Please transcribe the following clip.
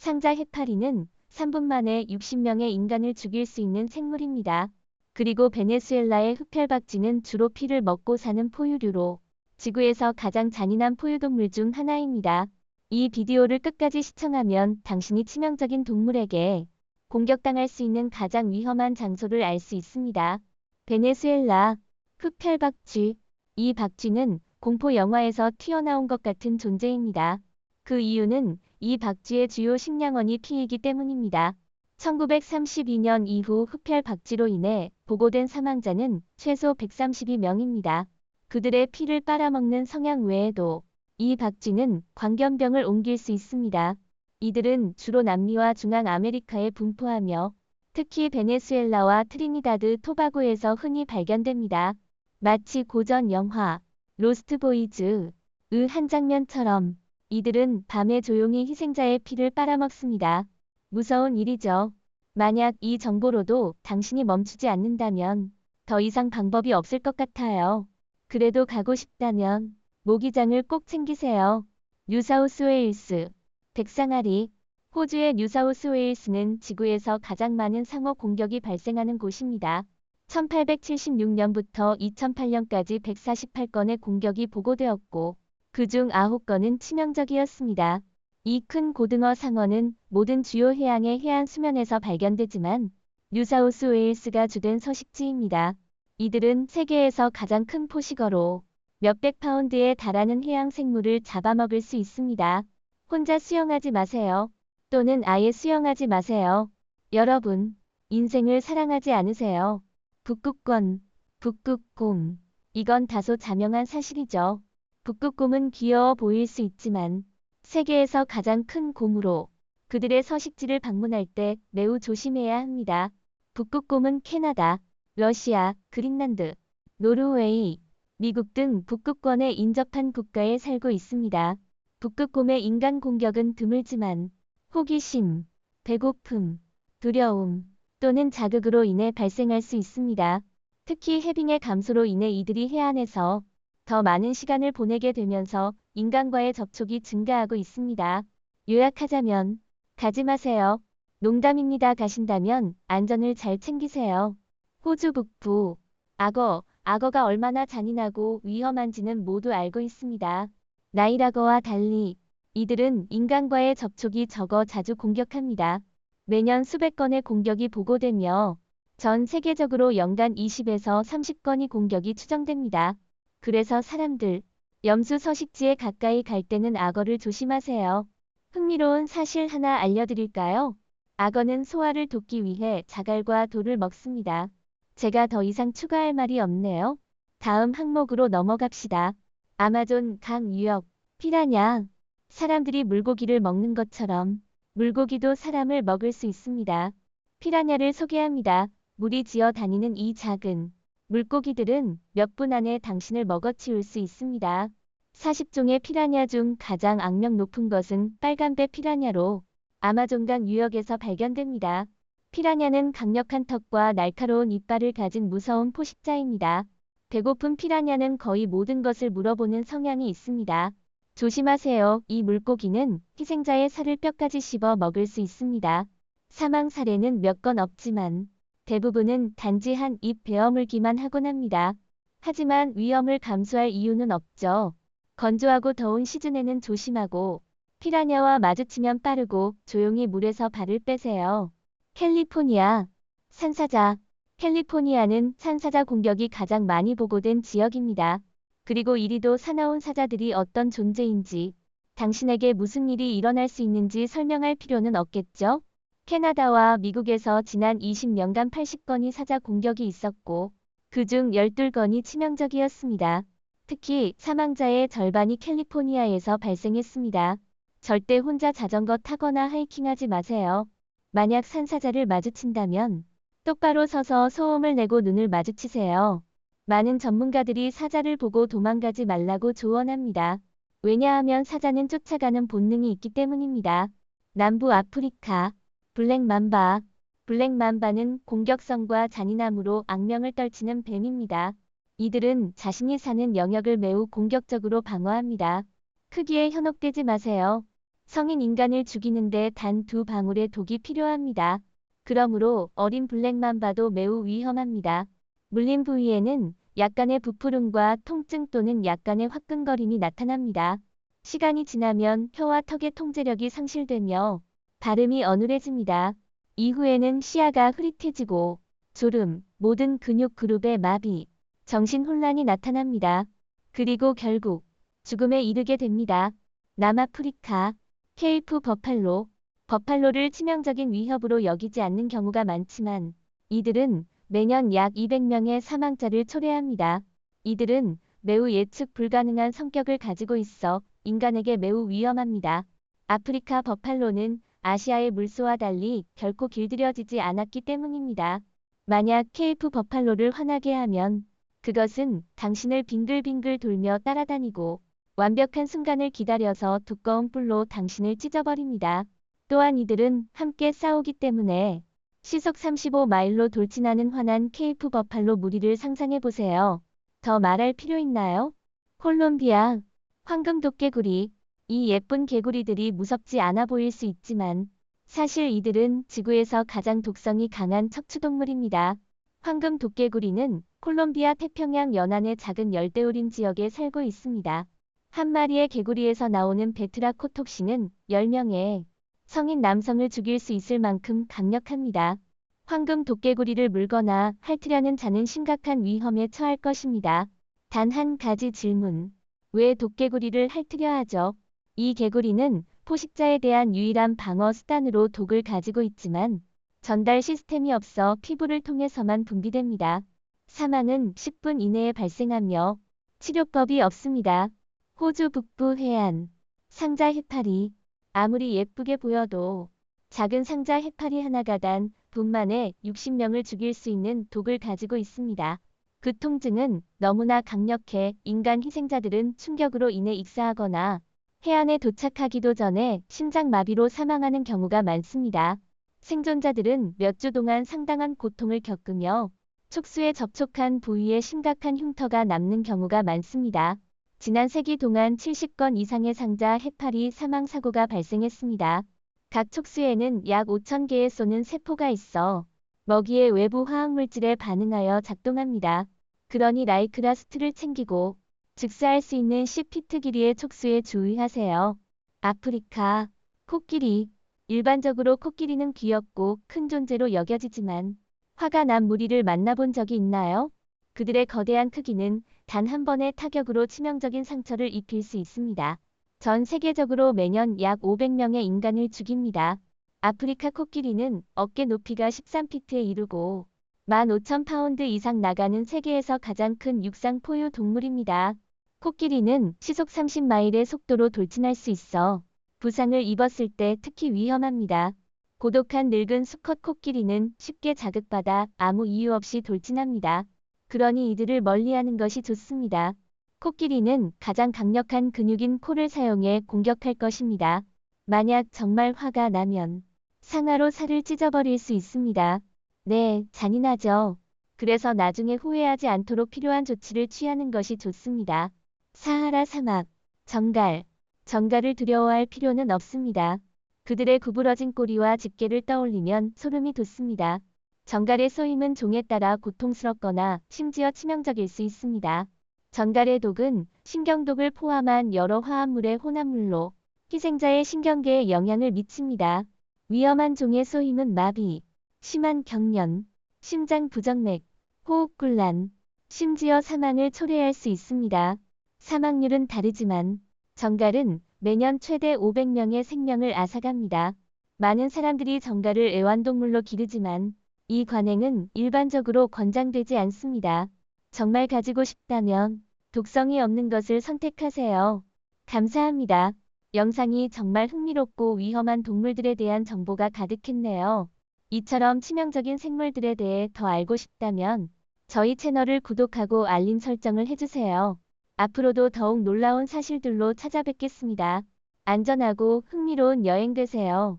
상자 해파리는 3분 만에 60명의 인간을 죽일 수 있는 생물입니다. 그리고 베네수엘라의 흡혈박쥐는 주로 피를 먹고 사는 포유류로 지구에서 가장 잔인한 포유동물 중 하나입니다. 이 비디오를 끝까지 시청하면 당신이 치명적인 동물에게 공격당할 수 있는 가장 위험한 장소를 알 수 있습니다. 베네수엘라 흡혈박쥐. 이 박쥐는 공포 영화에서 튀어나온 것 같은 존재입니다. 그 이유는 이 박쥐의 주요 식량원이 피이기 때문입니다. 1932년 이후 흡혈박쥐로 인해 보고된 사망자는 최소 132명입니다. 그들의 피를 빨아먹는 성향 외에도 이 박쥐는 광견병을 옮길 수 있습니다. 이들은 주로 남미와 중앙아메리카에 분포하며 특히 베네수엘라와 트리니다드 토바고에서 흔히 발견됩니다. 마치 고전 영화 로스트 보이즈의 한 장면처럼 이들은 밤에 조용히 희생자의 피를 빨아먹습니다. 무서운 일이죠. 만약 이 정보로도 당신이 멈추지 않는다면 더 이상 방법이 없을 것 같아요. 그래도 가고 싶다면 모기장을 꼭 챙기세요. 뉴사우스웨일스 백상아리. 호주의 뉴사우스웨일스는 지구에서 가장 많은 상어 공격이 발생하는 곳입니다. 1876년부터 2008년까지 148건의 공격이 보고되었고 그중 9건은 치명적이었습니다. 이 큰 고등어 상어는 모든 주요 해양의 해안 수면에서 발견되지만 뉴사우스웨일스가 주된 서식지입니다. 이들은 세계에서 가장 큰 포식어로 몇백 파운드에 달하는 해양 생물을 잡아먹을 수 있습니다. 혼자 수영하지 마세요. 또는 아예 수영하지 마세요. 여러분, 인생을 사랑하지 않으세요? 북극권, 북극곰. 이건 다소 자명한 사실이죠. 북극곰은 귀여워 보일 수 있지만 세계에서 가장 큰 곰으로 그들의 서식지를 방문할 때 매우 조심해야 합니다. 북극곰은 캐나다, 러시아, 그린란드, 노르웨이, 미국 등 북극권에 인접한 국가에 살고 있습니다. 북극곰의 인간 공격은 드물지만 호기심, 배고픔, 두려움 또는 자극으로 인해 발생할 수 있습니다. 특히 해빙의 감소로 인해 이들이 해안에서 더 많은 시간을 보내게 되면서 인간과의 접촉이 증가하고 있습니다. 요약하자면 가지 마세요. 농담입니다. 가신다면 안전을 잘 챙기세요. 호주 북부. 악어가 얼마나 잔인하고 위험한지는 모두 알고 있습니다. 나일악어와 달리 이들은 인간과의 접촉이 적어 자주 공격합니다. 매년 수백 건의 공격이 보고되며 전 세계적으로 연간 20에서 30건의 공격이 추정됩니다. 그래서 사람들, 염수 서식지에 가까이 갈 때는 악어를 조심하세요. 흥미로운 사실 하나 알려드릴까요? 악어는 소화를 돕기 위해 자갈과 돌을 먹습니다. 제가 더 이상 추가할 말이 없네요. 다음 항목으로 넘어갑시다. 아마존 강 유역, 피라냐. 사람들이 물고기를 먹는 것처럼 물고기도 사람을 먹을 수 있습니다. 피라냐를 소개합니다. 물이 지어 다니는 이 작은 물고기들은 몇 분 안에 당신을 먹어치울 수 있습니다. 40종의 피라냐 중 가장 악명 높은 것은 빨간배 피라냐로 아마존강 유역에서 발견됩니다. 피라냐는 강력한 턱과 날카로운 이빨을 가진 무서운 포식자입니다. 배고픈 피라냐는 거의 모든 것을 물어보는 성향이 있습니다. 조심하세요. 이 물고기는 희생자의 살을 뼈까지 씹어 먹을 수 있습니다. 사망 사례는 몇 건 없지만 대부분은 단지 한 입 베어물기만 하곤 합니다. 하지만 위험을 감수할 이유는 없죠. 건조하고 더운 시즌에는 조심하고 피라냐와 마주치면 빠르고 조용히 물에서 발을 빼세요. 캘리포니아 산사자. 캘리포니아는 산사자 공격이 가장 많이 보고된 지역입니다. 그리고 이리도 사나운 사자들이 어떤 존재인지 당신에게 무슨 일이 일어날 수 있는지 설명할 필요는 없겠죠? 캐나다와 미국에서 지난 20년간 80건의 사자 공격이 있었고 그중 12건이 치명적이었습니다. 특히 사망자의 절반이 캘리포니아에서 발생했습니다. 절대 혼자 자전거 타거나 하이킹하지 마세요. 만약 산사자를 마주친다면 똑바로 서서 소음을 내고 눈을 마주치세요. 많은 전문가들이 사자를 보고 도망가지 말라고 조언합니다. 왜냐하면 사자는 쫓아가는 본능이 있기 때문입니다. 남부 아프리카 블랙맘바. 블랙맘바는 공격성과 잔인함으로 악명을 떨치는 뱀입니다. 이들은 자신이 사는 영역을 매우 공격적으로 방어합니다. 크기에 현혹되지 마세요. 성인 인간을 죽이는데 단 2방울의 독이 필요합니다. 그러므로 어린 블랙맘바도 매우 위험합니다. 물린 부위에는 약간의 부푸름과 통증 또는 약간의 화끈거림이 나타납니다. 시간이 지나면 혀와 턱의 통제력이 상실되며 발음이 어눌해집니다. 이후에는 시야가 흐릿해지고 졸음, 모든 근육 그룹의 마비, 정신혼란이 나타납니다. 그리고 결국 죽음에 이르게 됩니다. 남아프리카, 케이프 버팔로. 버팔로를 치명적인 위협으로 여기지 않는 경우가 많지만 이들은 매년 약 200명의 사망자를 초래합니다. 이들은 매우 예측 불가능한 성격을 가지고 있어 인간에게 매우 위험합니다. 아프리카 버팔로는 아시아의 물소와 달리 결코 길들여지지 않았기 때문입니다. 만약 케이프 버팔로를 화나게 하면 그것은 당신을 빙글빙글 돌며 따라다니고 완벽한 순간을 기다려서 두꺼운 뿔로 당신을 찢어버립니다. 또한 이들은 함께 싸우기 때문에 시속 35마일로 돌진하는 환한 케이프 버팔로 무리를 상상해보세요. 더 말할 필요 있나요? 콜롬비아, 황금 도깨구리. 이 예쁜 개구리들이 무섭지 않아 보일 수 있지만 사실 이들은 지구에서 가장 독성이 강한 척추동물입니다. 황금 도깨구리는 콜롬비아 태평양 연안의 작은 열대우림 지역에 살고 있습니다. 한 마리의 개구리에서 나오는 베트라코톡신은 10명의 성인 남성을 죽일 수 있을 만큼 강력합니다. 황금 도깨구리를 물거나 핥으려는 자는 심각한 위험에 처할 것입니다. 단 한 가지 질문. 왜 도깨구리를 핥으려 하죠? 이 개구리는 포식자에 대한 유일한 방어 수단으로 독을 가지고 있지만 전달 시스템이 없어 피부를 통해서만 분비됩니다. 사망은 10분 이내에 발생하며 치료법이 없습니다. 호주 북부 해안, 상자 해파리. 아무리 예쁘게 보여도 작은 상자 해파리 하나가 단 분만에 60명을 죽일 수 있는 독을 가지고 있습니다. 그 통증은 너무나 강력해 인간 희생자들은 충격으로 인해 익사하거나 해안에 도착하기도 전에 심장마비로 사망하는 경우가 많습니다. 생존자들은 몇 주 동안 상당한 고통을 겪으며 촉수에 접촉한 부위에 심각한 흉터가 남는 경우가 많습니다. 지난 세기 동안 70건 이상의 상자 해파리 사망 사고가 발생했습니다. 각 촉수에는 약 5,000개의 쏘는 세포가 있어 먹이의 외부 화학물질에 반응하여 작동합니다. 그러니 라이크라스트를 챙기고 즉사할 수 있는 10피트 길이의 촉수에 주의하세요. 아프리카, 코끼리. 일반적으로 코끼리는 귀엽고 큰 존재로 여겨지지만 화가 난 무리를 만나본 적이 있나요? 그들의 거대한 크기는 단 한 번의 타격으로 치명적인 상처를 입힐 수 있습니다. 전 세계적으로 매년 약 500명의 인간을 죽입니다. 아프리카 코끼리는 어깨 높이가 13피트에 이르고 15,000파운드 이상 나가는 세계에서 가장 큰 육상 포유 동물입니다. 코끼리는 시속 30마일의 속도로 돌진할 수 있어 부상을 입었을 때 특히 위험합니다. 고독한 늙은 수컷 코끼리는 쉽게 자극받아 아무 이유 없이 돌진합니다. 그러니 이들을 멀리하는 것이 좋습니다. 코끼리는 가장 강력한 근육인 코를 사용해 공격할 것입니다. 만약 정말 화가 나면 상아로 살을 찢어버릴 수 있습니다. 네, 잔인하죠. 그래서 나중에 후회하지 않도록 필요한 조치를 취하는 것이 좋습니다. 사하라 사막, 정갈. 정갈을 두려워할 필요는 없습니다. 그들의 구부러진 꼬리와 집게를 떠올리면 소름이 돋습니다. 정갈의 쏘임은 종에 따라 고통스럽거나 심지어 치명적일 수 있습니다. 정갈의 독은 신경독을 포함한 여러 화합물의 혼합물로 희생자의 신경계에 영향을 미칩니다. 위험한 종의 쏘임은 마비, 심한 경련, 심장 부정맥, 호흡곤란, 심지어 사망을 초래할 수 있습니다. 사망률은 다르지만 정갈은 매년 최대 500명의 생명을 앗아갑니다. 많은 사람들이 정갈을 애완동물로 기르지만 이 관행은 일반적으로 권장되지 않습니다. 정말 가지고 싶다면 독성이 없는 것을 선택하세요. 감사합니다. 영상이 정말 흥미롭고 위험한 동물들에 대한 정보가 가득했네요. 이처럼 치명적인 생물들에 대해 더 알고 싶다면 저희 채널을 구독하고 알림 설정을 해주세요. 앞으로도 더욱 놀라운 사실들로 찾아뵙겠습니다. 안전하고 흥미로운 여행 되세요.